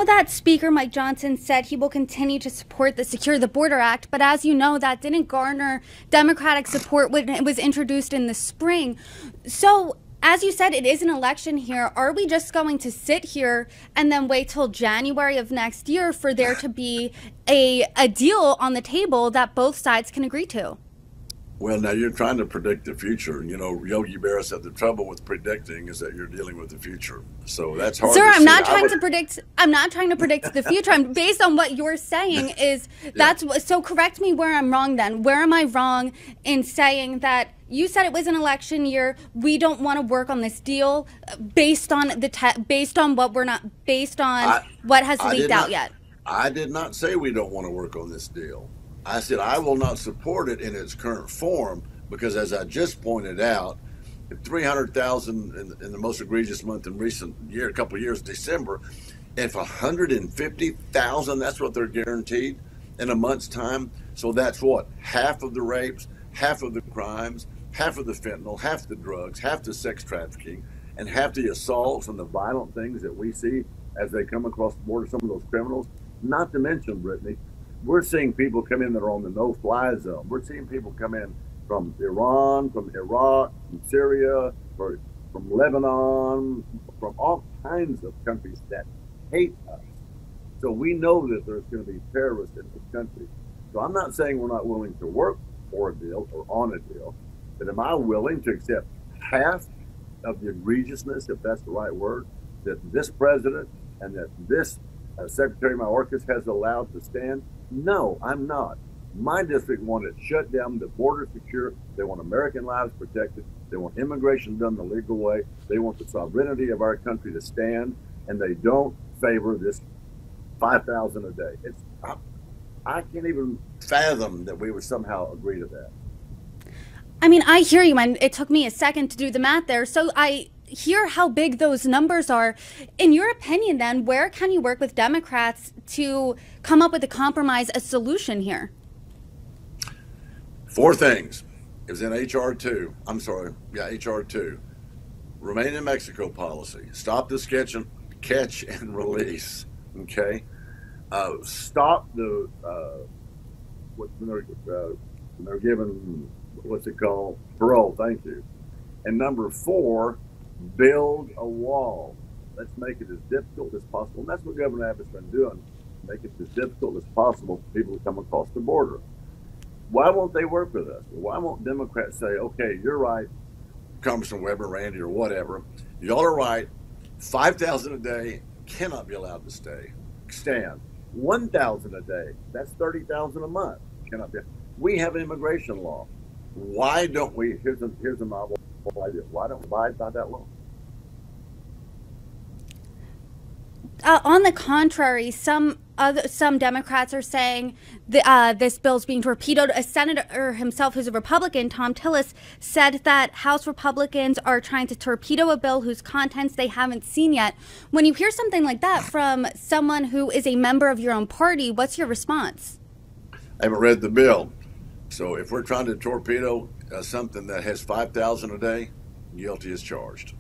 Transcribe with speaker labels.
Speaker 1: know that Speaker Mike Johnson said he will continue to support the Secure the Border Act, but as you know, that didn't garner Democratic support when it was introduced in the spring. So, as you said, it is an election here. Are we just going to sit here and then wait till January of next year for there to be a deal on the table that both sides can agree to?
Speaker 2: Well, now you're trying to predict the future. You know, Yogi Berra said the trouble with predicting is that you're dealing with the future. So that's hard.
Speaker 1: Sir,
Speaker 2: to
Speaker 1: I'm
Speaker 2: see.
Speaker 1: not trying to predict. I'm not trying to predict the future. I'm based on what you're saying is that's so. Correct me where I'm wrong. Then where am I wrong in saying that you said it was an election year? We don't want to work on this deal based on what has leaked out yet.
Speaker 2: I did not say we don't want to work on this deal. I said I will not support it in its current form because, as I just pointed out, 300,000 in the most egregious month in recent year, a couple of years, December, if 150,000, that's what they're guaranteed in a month's time. So that's what, half of the rapes, half of the crimes, half of the fentanyl, half the drugs, half the sex trafficking, and half the assaults and the violent things that we see as they come across the border, some of those criminals. Not to mention, Brittany, we're seeing people come in that are on the no-fly zone. We're seeing people come in from Iran, from Iraq, from Syria, from Lebanon, from all kinds of countries that hate us. So we know that there's going to be terrorists in this country. So I'm not saying we're not willing to work for a deal or on a deal, but am I willing to accept half of the egregiousness, if that's the right word, that this president and that this Secretary Mayorkas has allowed to stand? No, I'm not. My district wanted shut down, the border secure. They want American lives protected. They want immigration done the legal way. They want the sovereignty of our country to stand, and they don't favor this 5,000 a day. I can't even fathom that we would somehow agree to that.
Speaker 1: I mean, I hear you, and it took me a second to do the math there. So I hear how big those numbers are. In your opinion, then, where can you work with Democrats to come up with a compromise, a solution here?
Speaker 2: 4 things. It was in HR 2. HR 2. Remain in Mexico policy. Stop the catch and release. Okay. Stop the when they're given, what's it called, parole. Thank you. And number 4, build a wall. Let's make it as difficult as possible. And that's what Governor Abbott's been doing. Make it as difficult as possible for people to come across the border. Why won't they work with us? Why won't Democrats say, okay, you're right, Congressman Weber, Randy, or whatever. Y'all are right. 5,000 a day cannot be allowed to stand. 1,000 a day, that's 30,000 a month. Cannot be. We have an immigration law. Why don't we? Here's a novel idea. Why don't we abide by that law?
Speaker 1: On the contrary, some Democrats are saying this bill's being torpedoed. A senator himself, who's a Republican, Tom Tillis, said that House Republicans are trying to torpedo a bill whose contents they haven't seen yet. When you hear something like that from someone who is a member of your own party, what's your response?
Speaker 2: I haven't read the bill. So if we're trying to torpedo something that has 5,000 a day, guilty as charged.